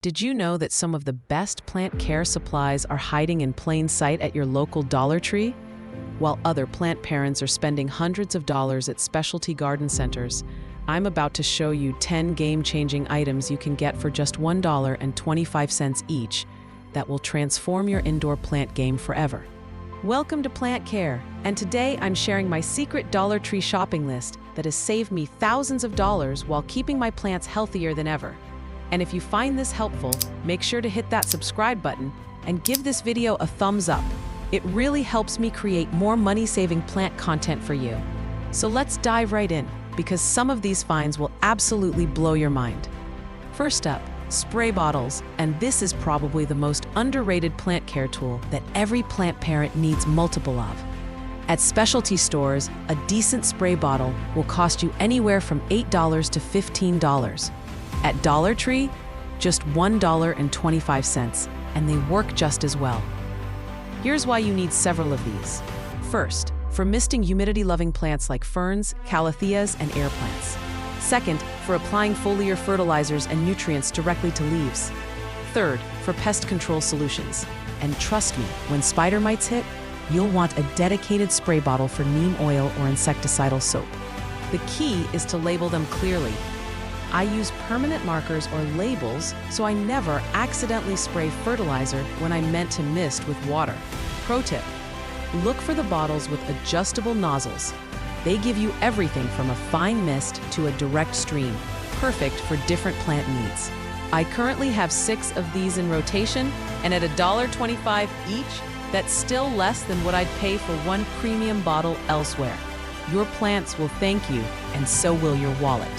Did you know that some of the best plant care supplies are hiding in plain sight at your local Dollar Tree? While other plant parents are spending hundreds of dollars at specialty garden centers, I'm about to show you 10 game-changing items you can get for just $1.25 each that will transform your indoor plant game forever. Welcome to Plant Care, and today I'm sharing my secret Dollar Tree shopping list that has saved me thousands of dollars while keeping my plants healthier than ever. And if you find this helpful, make sure to hit that subscribe button and give this video a thumbs up. It really helps me create more money-saving plant content for you. So let's dive right in, because some of these finds will absolutely blow your mind. First up, spray bottles, and this is probably the most underrated plant care tool that every plant parent needs multiple of. At specialty stores, a decent spray bottle will cost you anywhere from $8 to $15. At Dollar Tree, just $1.25, and they work just as well. Here's why you need several of these. First, for misting humidity-loving plants like ferns, calatheas, and air plants. Second, for applying foliar fertilizers and nutrients directly to leaves. Third, for pest control solutions. And trust me, when spider mites hit, you'll want a dedicated spray bottle for neem oil or insecticidal soap. The key is to label them clearly. I use permanent markers or labels so I never accidentally spray fertilizer when I meant to mist with water. Pro tip: look for the bottles with adjustable nozzles. They give you everything from a fine mist to a direct stream, perfect for different plant needs. I currently have 6 of these in rotation, and at $1.25 each, that's still less than what I'd pay for one premium bottle elsewhere. Your plants will thank you, and so will your wallet.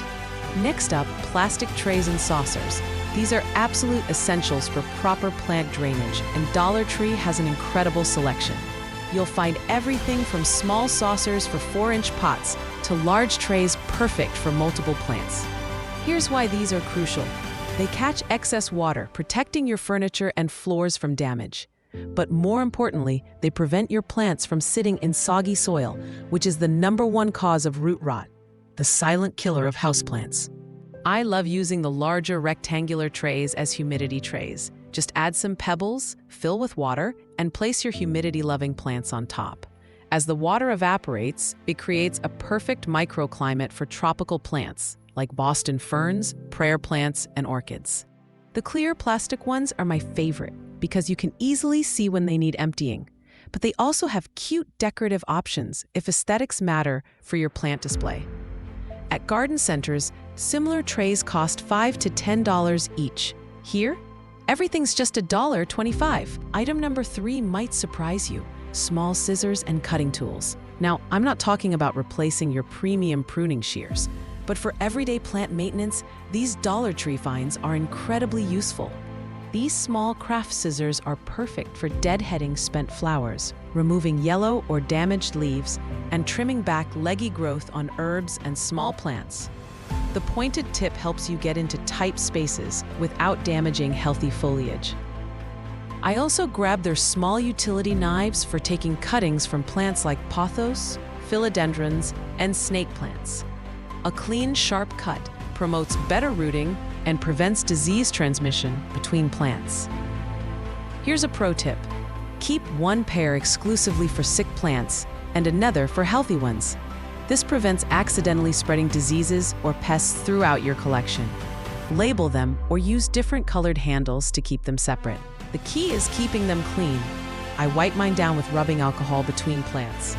Next up, plastic trays and saucers. These are absolute essentials for proper plant drainage, and Dollar Tree has an incredible selection. You'll find everything from small saucers for 4-inch pots to large trays perfect for multiple plants. Here's why these are crucial. They catch excess water, protecting your furniture and floors from damage. But more importantly, they prevent your plants from sitting in soggy soil, which is the #1 cause of root rot, the silent killer of houseplants. I love using the larger rectangular trays as humidity trays. Just add some pebbles, fill with water, and place your humidity-loving plants on top. As the water evaporates, it creates a perfect microclimate for tropical plants, like Boston ferns, prayer plants, and orchids. The clear plastic ones are my favorite because you can easily see when they need emptying. But they also have cute decorative options if aesthetics matter for your plant display. At garden centers, similar trays cost $5 to $10 each. Here, everything's just $1.25. Item number 3 might surprise you: small scissors and cutting tools. Now, I'm not talking about replacing your premium pruning shears, but for everyday plant maintenance, these Dollar Tree finds are incredibly useful. These small craft scissors are perfect for deadheading spent flowers, removing yellow or damaged leaves, and trimming back leggy growth on herbs and small plants. The pointed tip helps you get into tight spaces without damaging healthy foliage. I also grab their small utility knives for taking cuttings from plants like pothos, philodendrons, and snake plants. A clean, sharp cut promotes better rooting and prevents disease transmission between plants. Here's a pro tip: keep one pair exclusively for sick plants and another for healthy ones. This prevents accidentally spreading diseases or pests throughout your collection. Label them or use different colored handles to keep them separate. The key is keeping them clean. I wipe mine down with rubbing alcohol between plants.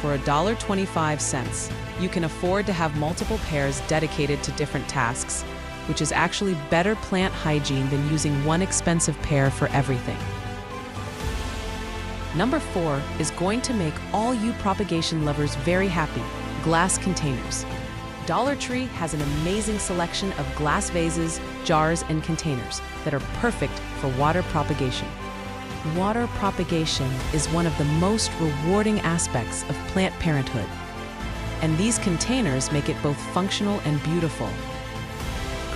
For $1.25, you can afford to have multiple pairs dedicated to different tasks, which is actually better plant hygiene than using one expensive pair for everything. Number 4 is going to make all you propagation lovers very happy: glass containers. Dollar Tree has an amazing selection of glass vases, jars, and containers that are perfect for water propagation. Water propagation is one of the most rewarding aspects of plant parenthood, and these containers make it both functional and beautiful.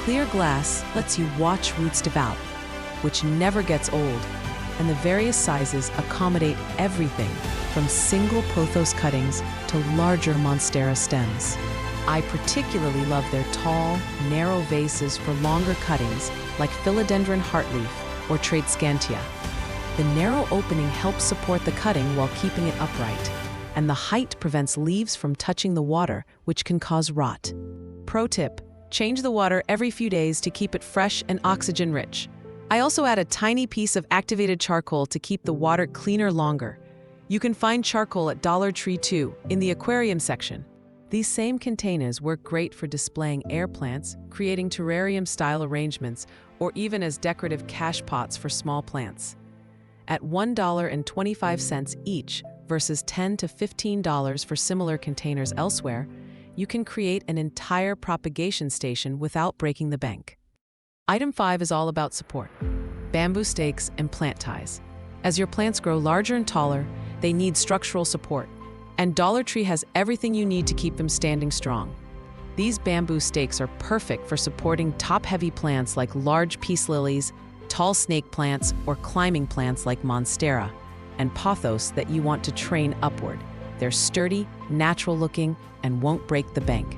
Clear glass lets you watch roots develop, which never gets old, and the various sizes accommodate everything from single pothos cuttings to larger monstera stems. I particularly love their tall, narrow vases for longer cuttings like philodendron heartleaf or tradescantia. The narrow opening helps support the cutting while keeping it upright, and the height prevents leaves from touching the water, which can cause rot. Pro tip: change the water every few days to keep it fresh and oxygen-rich. I also add a tiny piece of activated charcoal to keep the water cleaner longer. You can find charcoal at Dollar Tree too, in the aquarium section. These same containers work great for displaying air plants, creating terrarium-style arrangements, or even as decorative cache pots for small plants. At $1.25 each versus $10 to $15 for similar containers elsewhere, you can create an entire propagation station without breaking the bank. Item 5 is all about support: bamboo stakes and plant ties. As your plants grow larger and taller, they need structural support, and Dollar Tree has everything you need to keep them standing strong. These bamboo stakes are perfect for supporting top-heavy plants like large peace lilies, tall snake plants, or climbing plants like monstera, and pothos that you want to train upward. They're sturdy, natural-looking, and won't break the bank.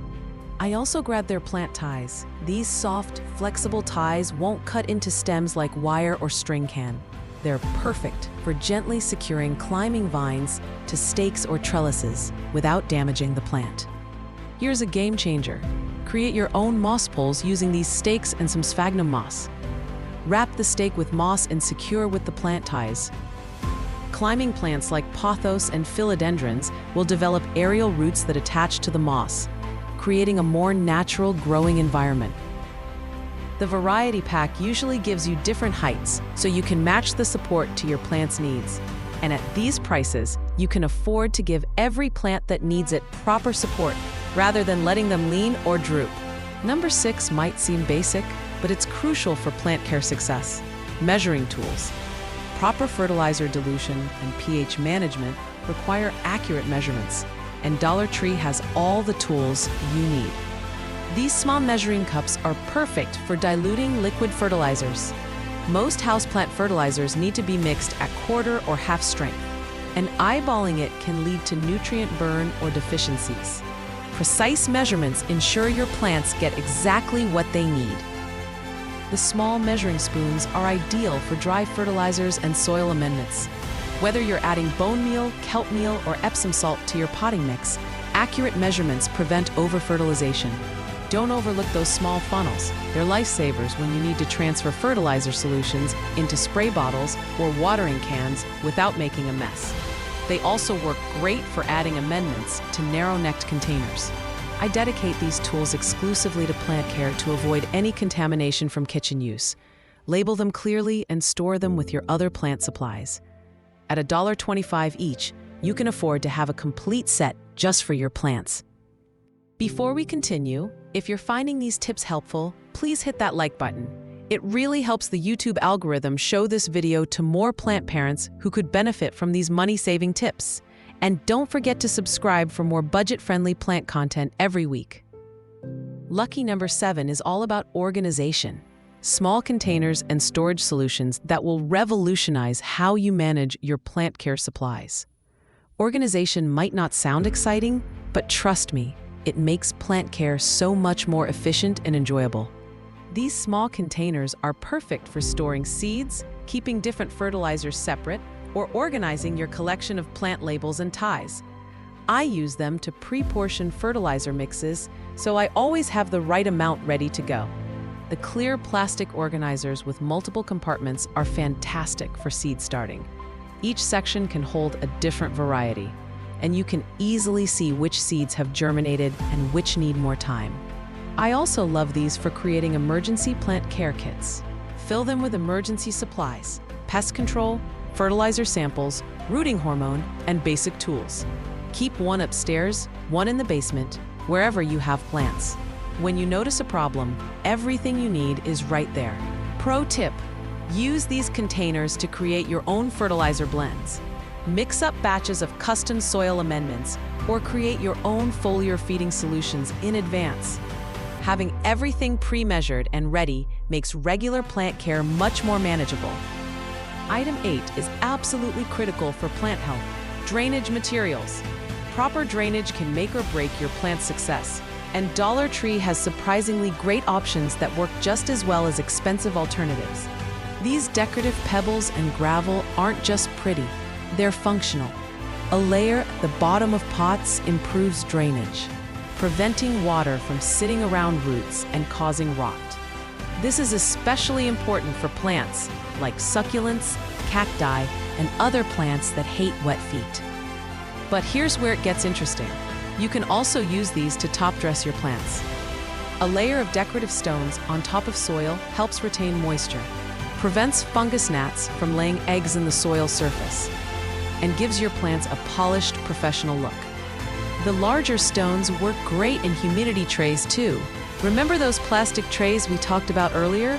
I also grabbed their plant ties. These soft, flexible ties won't cut into stems like wire or string can. They're perfect for gently securing climbing vines to stakes or trellises without damaging the plant. Here's a game changer: create your own moss poles using these stakes and some sphagnum moss. Wrap the stake with moss and secure with the plant ties. Climbing plants like pothos and philodendrons will develop aerial roots that attach to the moss, creating a more natural growing environment. The variety pack usually gives you different heights, so you can match the support to your plant's needs. And at these prices, you can afford to give every plant that needs it proper support, rather than letting them lean or droop. Number 6 might seem basic, but it's crucial for plant care success: measuring tools. Proper fertilizer dilution and pH management require accurate measurements, and Dollar Tree has all the tools you need. These small measuring cups are perfect for diluting liquid fertilizers. Most houseplant fertilizers need to be mixed at quarter or half strength, and eyeballing it can lead to nutrient burn or deficiencies. Precise measurements ensure your plants get exactly what they need. The small measuring spoons are ideal for dry fertilizers and soil amendments. Whether you're adding bone meal, kelp meal, or Epsom salt to your potting mix, accurate measurements prevent over-fertilization. Don't overlook those small funnels. They're lifesavers when you need to transfer fertilizer solutions into spray bottles or watering cans without making a mess. They also work great for adding amendments to narrow-necked containers. I dedicate these tools exclusively to plant care to avoid any contamination from kitchen use. Label them clearly and store them with your other plant supplies. At $1.25 each, you can afford to have a complete set just for your plants. Before we continue, if you're finding these tips helpful, please hit that like button. It really helps the YouTube algorithm show this video to more plant parents who could benefit from these money-saving tips. And don't forget to subscribe for more budget-friendly plant content every week. Lucky number 7 is all about organization. Small containers and storage solutions that will revolutionize how you manage your plant care supplies. Organization might not sound exciting, but trust me, it makes plant care so much more efficient and enjoyable. These small containers are perfect for storing seeds, keeping different fertilizers separate, or organizing your collection of plant labels and ties. I use them to pre-portion fertilizer mixes, so I always have the right amount ready to go. The clear plastic organizers with multiple compartments are fantastic for seed starting. Each section can hold a different variety, and you can easily see which seeds have germinated and which need more time. I also love these for creating emergency plant care kits. Fill them with emergency supplies, pest control, fertilizer samples, rooting hormone, and basic tools. Keep one upstairs, one in the basement, wherever you have plants. When you notice a problem, everything you need is right there. Pro tip: use these containers to create your own fertilizer blends. Mix up batches of custom soil amendments or create your own foliar feeding solutions in advance. Having everything pre-measured and ready makes regular plant care much more manageable. Item 8 is absolutely critical for plant health: drainage materials. Proper drainage can make or break your plant's success. And Dollar Tree has surprisingly great options that work just as well as expensive alternatives. These decorative pebbles and gravel aren't just pretty, they're functional. A layer at the bottom of pots improves drainage, preventing water from sitting around roots and causing rot. This is especially important for plants like succulents, cacti, and other plants that hate wet feet. But here's where it gets interesting. You can also use these to top dress your plants. A layer of decorative stones on top of soil helps retain moisture, prevents fungus gnats from laying eggs in the soil surface, and gives your plants a polished, professional look. The larger stones work great in humidity trays too. Remember those plastic trays we talked about earlier?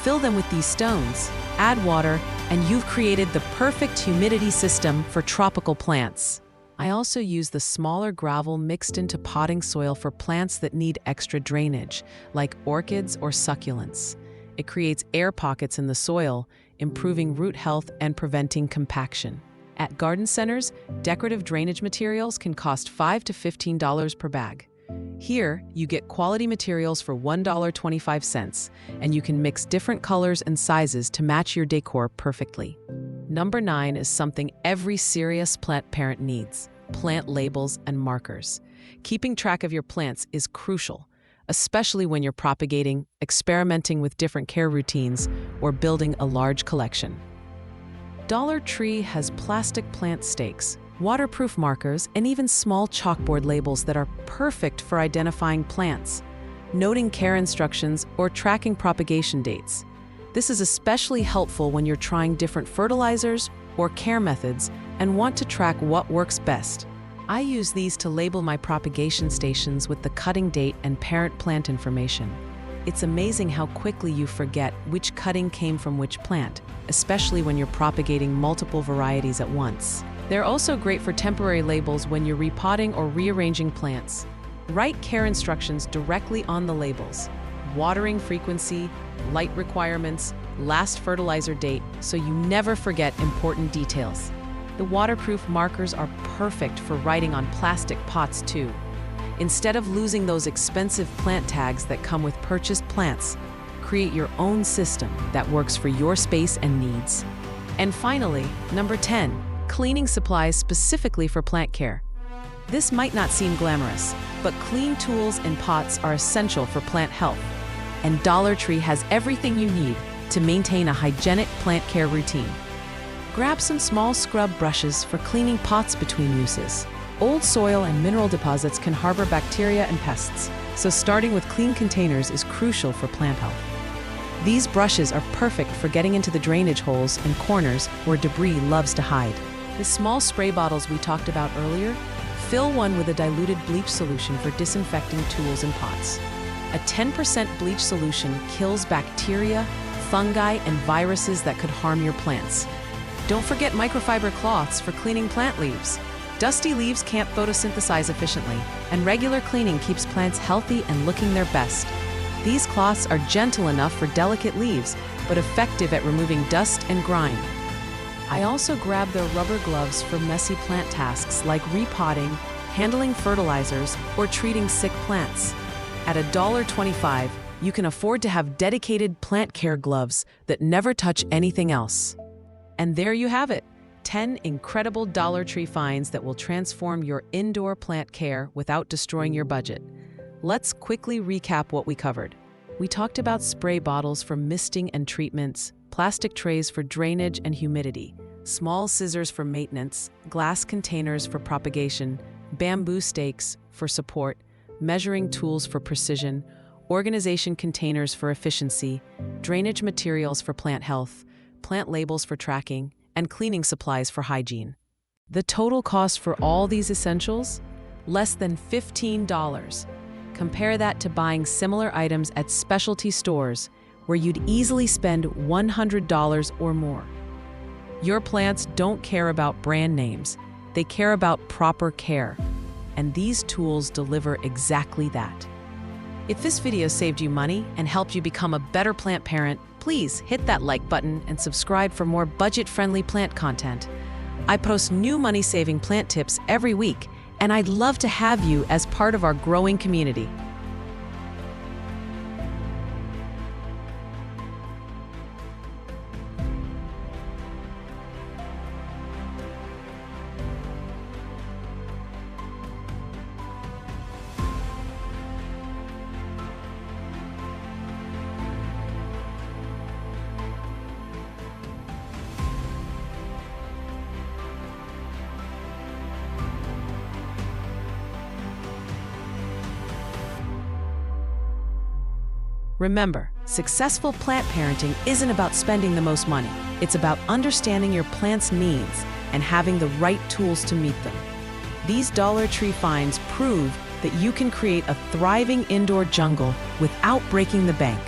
Fill them with these stones, add water, and you've created the perfect humidity system for tropical plants. I also use the smaller gravel mixed into potting soil for plants that need extra drainage, like orchids or succulents. It creates air pockets in the soil, improving root health and preventing compaction. At garden centers, decorative drainage materials can cost $5 to $15 per bag. Here, you get quality materials for $1.25, and you can mix different colors and sizes to match your decor perfectly. Number 9 is something every serious plant parent needs: plant labels and markers. Keeping track of your plants is crucial, especially when you're propagating, experimenting with different care routines, or building a large collection. Dollar Tree has plastic plant stakes, waterproof markers, and even small chalkboard labels that are perfect for identifying plants, noting care instructions, or tracking propagation dates. This is especially helpful when you're trying different fertilizers or care methods and want to track what works best. I use these to label my propagation stations with the cutting date and parent plant information. It's amazing how quickly you forget which cutting came from which plant, especially when you're propagating multiple varieties at once. They're also great for temporary labels when you're repotting or rearranging plants. Write care instructions directly on the labels: watering frequency, light requirements, last fertilizer date, so you never forget important details. The waterproof markers are perfect for writing on plastic pots too. Instead of losing those expensive plant tags that come with purchased plants, create your own system that works for your space and needs. And finally, number 10, cleaning supplies specifically for plant care. This might not seem glamorous, but clean tools and pots are essential for plant health. And Dollar Tree has everything you need to maintain a hygienic plant care routine. Grab some small scrub brushes for cleaning pots between uses. Old soil and mineral deposits can harbor bacteria and pests, so starting with clean containers is crucial for plant health. These brushes are perfect for getting into the drainage holes and corners where debris loves to hide. The small spray bottles we talked about earlier, fill one with a diluted bleach solution for disinfecting tools and pots. A 10% bleach solution kills bacteria, fungi, and viruses that could harm your plants. Don't forget microfiber cloths for cleaning plant leaves. Dusty leaves can't photosynthesize efficiently, and regular cleaning keeps plants healthy and looking their best. These cloths are gentle enough for delicate leaves, but effective at removing dust and grime. I also grab their rubber gloves for messy plant tasks like repotting, handling fertilizers, or treating sick plants. At $1.25, you can afford to have dedicated plant care gloves that never touch anything else. And there you have it, 10 incredible Dollar Tree finds that will transform your indoor plant care without destroying your budget. Let's quickly recap what we covered. We talked about spray bottles for misting and treatments, plastic trays for drainage and humidity, small scissors for maintenance, glass containers for propagation, bamboo stakes for support, measuring tools for precision, organization containers for efficiency, drainage materials for plant health, plant labels for tracking, and cleaning supplies for hygiene. The total cost for all these essentials? Less than $15. Compare that to buying similar items at specialty stores, where you'd easily spend $100 or more. Your plants don't care about brand names, they care about proper care, and these tools deliver exactly that. If this video saved you money and helped you become a better plant parent, please hit that like button and subscribe for more budget-friendly plant content. I post new money-saving plant tips every week, and I'd love to have you as part of our growing community. Remember, successful plant parenting isn't about spending the most money. It's about understanding your plant's needs and having the right tools to meet them. These Dollar Tree finds prove that you can create a thriving indoor jungle without breaking the bank.